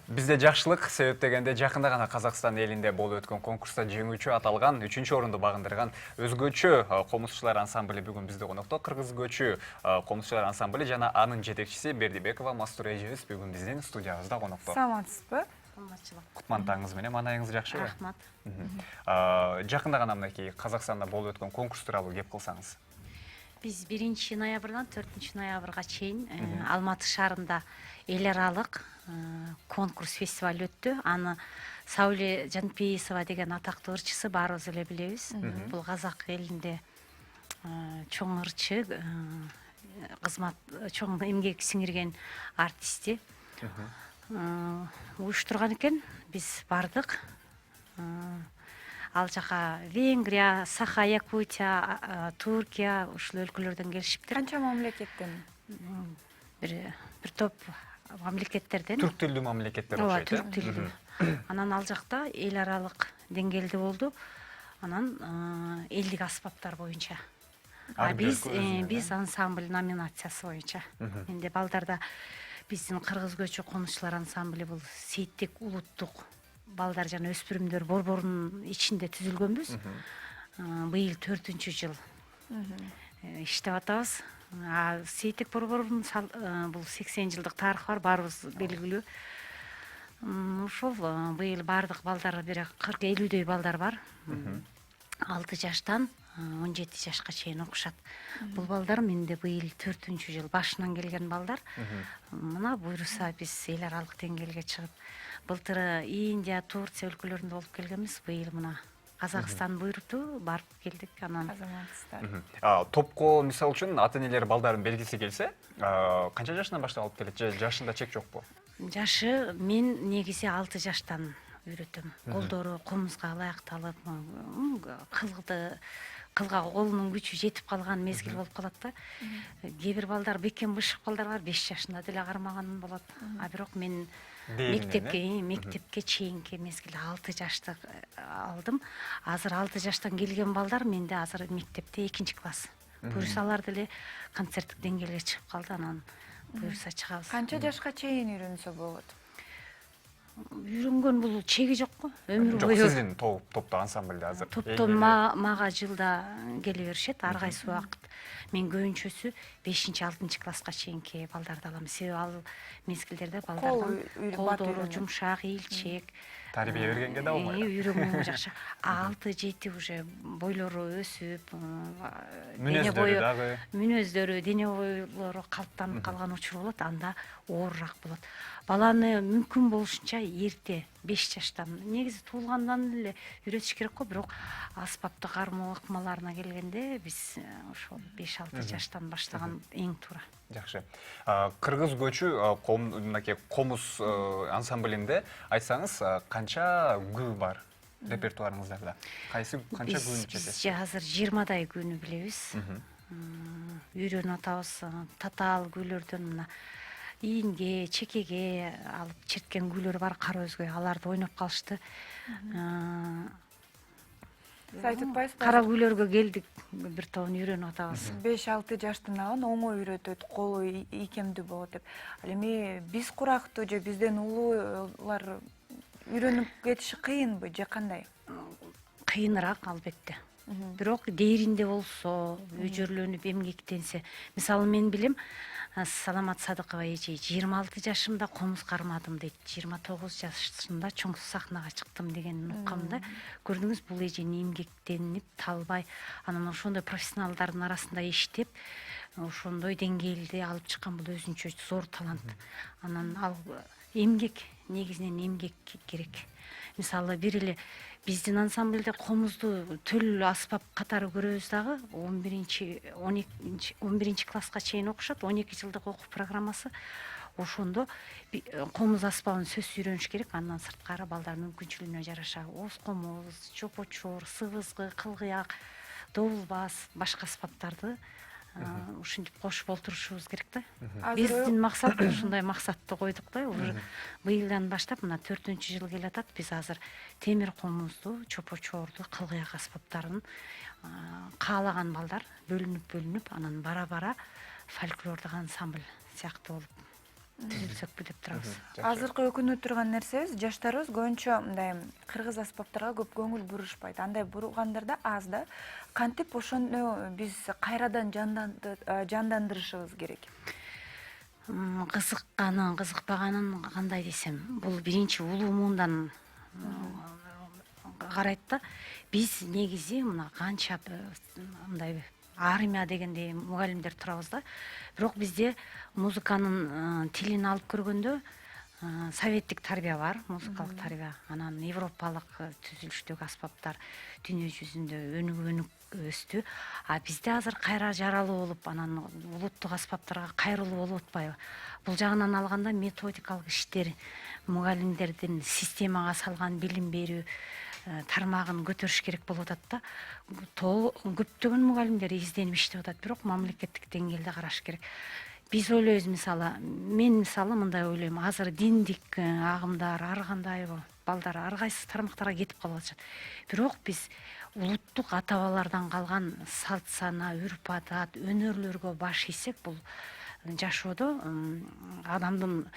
Бизде жакшылык себеп дегенде жакында гана Казакстан элинде болуп өткөн конкурста жеңүүчү аталган 3-орунду багындырган өзгөчө комузчулар ансамблі бүгүн бизде конокто. Кыргыз көчү комузчулар ансамблі жана анын жетекчиси Бердибекова Мастур эжебиз бүгүн биздин студиябызда конокто. Саламатсызбы? Саламатчылык. Кутман таңыңыз менен, маанайыңыз жакшыбы? Рахмат. Жакында гана мынакей Казакстанда болуп өткөн конкурс тууралуу кеп кылсаңыз. Биз 1-ноябрдан 4-ноябрга чейин Алматы шаарында эл аралык конкурс фестиваль өттү. Аны Сауле Жанпейисова деген атактуу ырчысы баарыбыз эле билебиз. Бул казак элинде чоң ырчы, кызмат чоң эмгек сиңирген артисти. Уюштурган экен, биз бардык. Ал жака Венгрия, Саха, Якутия, Туркия ушул өлкөлөрдөн келишиптир. Канча мамлекеттен? Бир топ мамлекеттерден. Түрк тилдүү мамлекеттер Ооба, окшойт. түрк тилдүү. Анан ал жакта эл аралык деңгээлде болду. Анан элдик аспаптар боюнча. Биз ансамбль номинациясы боюнча. Энди балдарда биздин Кыргыз көчү комузчулар ансамблі бул Сейиттик улуттук балдар жана өспүрүмдөр борборунун ичинде түзүлгөнбүз. Быйыл 4-жыл иштеп атабыз. Сейиттик борборунун бул 80 жылдык тарыхы бар, баарыбыз белгилүү. Ошол быйыл бардык балдар бир 40-50дөй балдар бар. 6 жаштан 17 жашка чейин окушат. Бул балдар менде быйыл 4-жыл башынан келген балдар. Мына буйруса биз эл аралык деңгээлге чыгып, былтыры Индия, Турция өлкөлөрүндө болуп келгенбиз. Быйыл мына Казакстан буйрупту, барып келдик. Анан Топко мисал үчүн ата-энелер балдарын бергиси келсе, канча жашынан баштап алып келет же жашында чек жокпу? Жашы мен негизи 6 жаштан үйрөтөм. Колдору комузга ылайыкталып, кылга колунун күчү жетип калган мезгил болуп калат да. Кээ бир балдар бекем бышык балдар бар, 5 жашында деле кармаган болот. А бирок мен мектепке чейинки мезгил 6 жашты алдым. Азыр 6 жаштан келген балдар менде азыр мектепте 2-класс. Буюрса алар деле концерттик деңгээлге чыгып калды, анан буюрса чыгабыз. Канча жашка чейин үйрөнсө болот? Үйрөнгөн бул чеги жок го. Өмүр Жок, бою. сиздин топто ансамбльде азыр. Топтон мага жылда келе беришет, ар кайсы убакыт. Мен көбүнчөсү 5-6 класска чейинки балдарды алам. Себеби ал мезгилдерде балдардын колдору жумшак, ийилчек. Тарбия бергенге да болмойт. Үйрөнгөнгө жакшы. 6-7 уже бойлору өсүп, мүнөздөрү, дене бойлору калыптанып калган учур болот, анда оорураак болот. Баланы мүмкүн болушунча эрте 5 жаштан, негизи туулгандан эле үйрөтүш керек го, бирок аспаптык кармоо ыкмаларына келгенде биз ошол 5-6 жаштан баштаган эң туура. Жакшы. Кыргыз көчү комуз ансамблинде айтсаңыз, канча күү бар репертуарыңыздарда? Кайсы канча күүнү чечесиз? Биз азыр 20дай күүнү билебиз. Үйрөнүп атабыз. Татаал күүлөрдөн мына ийинге, чекеге алып черткен күүлөр бар, кара өзгө, аларды ойноп калышты. Айтпайсызбы? Кара күүлөргө келдик, бир тобун үйрөнүп атабыз. 5-6 жаштан алган оңой үйрөтөт, колу ийкемдүү болот деп. Ал эми биз курактуу же бизден улуулар үйрөнүп кетиши кыйынбы же кандай? Кыйыныраак албетте. Бирок дээринде болсо, өжөрлөнүп эмгектенсе, мисалы мен билем, Саламат Садыкова эже 26 жашымда комуз кармадым дейт, 29 жашында чоң сахнага чыктым деген уккамда. Көрдүңүз, бул эже эмгектенип, талбай, анан ошондой профессионалдардын арасында иштеп, ошондой деңгээлде алып чыккан, бул өзүнчө зор талант. Анан ал эмгек, негизинен эмгек керек. Мисалы бир эле биздин ансамбльде комузду төл аспап катары көрөбүз дагы, 11 класска чейин окушат, 12 жылдык окуу программасы. Ошондо комуз аспабын сөзсүз үйрөнүш керек, андан сырткары балдар мүмкүнчүлүгүнө жараша оз комуз, чопочор, сыбызгы, кылгыяк, добулбас, башка аспаптарды ушинтип кошуп олтурушубуз керек да. Биздин максат ушундай максатты койдук да. Быйылдан баштап мына 4-жыл келе атат. Биз азыр темир комузду, чопочорду, кылгыяк аспаптарын каалаган балдар бөлүнүп, анан бара-бара фольклордук ансамбль сыяктуу болуп түзүлсөкпү деп турабыз. Азыркы өкүнүп турган нерсебиз жаштарыбыз көбүнчө мындай кыргыз аспаптарга көп көңүл бурушпайт. Андай бургандар да аз да. Кантип ошону биз кайрадан жандандырышыбыз керек? Кызыкканын кызыкпаганын кандай десем, бул биринчи улуу муундан карайт да. Биз негизи мына канча мындай армия дегендей мугалимдер турабыз да. Бирок бизде музыканын тилин алып көргөндө советтик тарбия бар, музыкалык тарбия. Анан европалык түзүлүштөгү аспаптар дүйнө жүзүндө өнүк өстү. А бизде азыр кайра жаралуу болуп, анан улуттук аспаптарга кайрылуу болуп атпайбы? Бул жагынан алганда методикалык иштер, мугалимдердин системага салган билим берүү тармагын көтөрүш керек болуп атат да. Көптөгөн мугалимдер изденип иштеп атат, бирок мамлекеттик деңгээлде караш керек. Биз ойлойбуз, мен мындай ойлойм, азыр диндик агымдар ар кандай балдар ар кайсы тармактарга кетип калып атышат. Бирок биз улуттук ата бабалардан калган салт сана, үрп адат, өнөрлөргө баш ийсек, бул жашоодо адамдын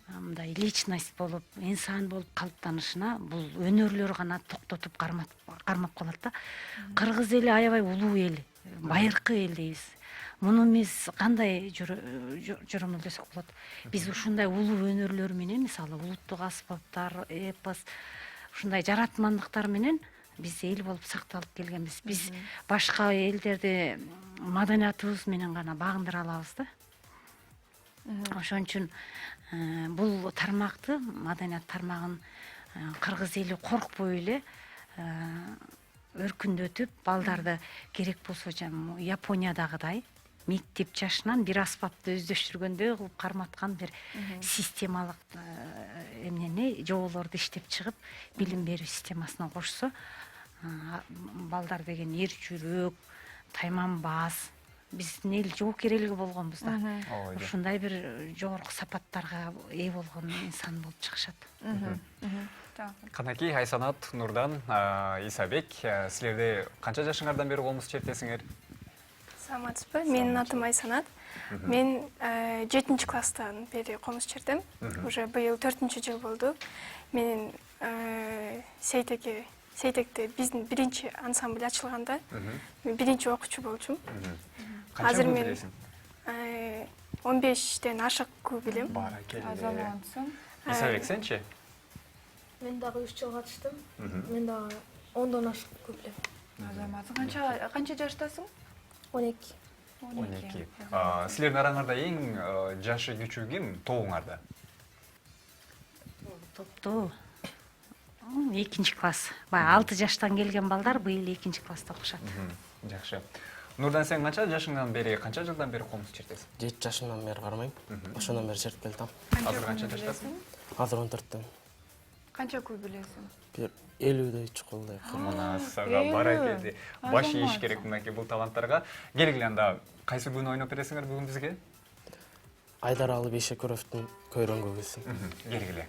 мындай личность болуп, инсан болуп калыптанышына бул өнөрлөр гана токтотуп кармап калат да. Кыргыз эли аябай улуу эл, байыркы эл дейбиз. Муну биз кандай жормолдосок болот? Биз ушундай улуу өнөрлөр менен, улуттук аспаптар, эпос, ушундай жаратмандыктар менен биз эл болуп сакталып келгенбиз. Биз башка элдерди маданиятыбыз менен гана багындыра алабыз да. Ошон үчүн бул тармакты, маданият тармагын кыргыз эли коркпой эле өркүндөтүп, балдарды керек болсо Япониядагыдай мектеп жашынан бир аспапты өздөштүргөндөй кылып карматкан бир системалык жоболорду иштеп чыгып, билим берүү системасына кошсо, балдар деген эр жүрөк, тайманбаз, биздин эл жоокерелиги болгонбуз да. Ушундай бир жогорку сапаттарга ээ болгон инсан болуп чыгышат. Канакей, Айсанат, Нурдан, Исабек, силерде канча жашыңардан бери комуз чертесиңер? Саламатсызбы? Менин атым Айсанат. Мен 7 класстан бери комуз чертем. Уже быйыл 4 жыл болду. Мен Сейтекте биздин биринчи ансамбль ачылганда мен биринчи окуучу болчумун. Азыр мен 15тен ашык көп билем. Азаматсың. Исабек, сенчи? Мен дагы 3 жылга каттым. Мен дагы 10дон ашык көп билем. Азаматсың. Канча жаштасың? 12. 12. Силердин араңарда эң жашы күчүү ким тобуңарда? Топто 2 класс. Баягы 6 жаштан келген балдар быйыл 2 класста окушат. Жакшы. Нурдан, сен канча жашыңдан бери, канча жылдан бери комуз чертесиң? 7 жашымдан бери кармайм. Ошондон бери чертип келдим. Азыр канча жаштасың? Азыр 14төн. Канча күй билесиң? Бир 50дөй чукулдай. Мына сага баракелди. Баш ийиш керек мынакей бул таланттарга. Келгиле анда, кайсы күнү ойноп бересиңер бүгүн бизге? Айдаралы Бейшекуровдун Көйрөнгө кызын. Келгиле.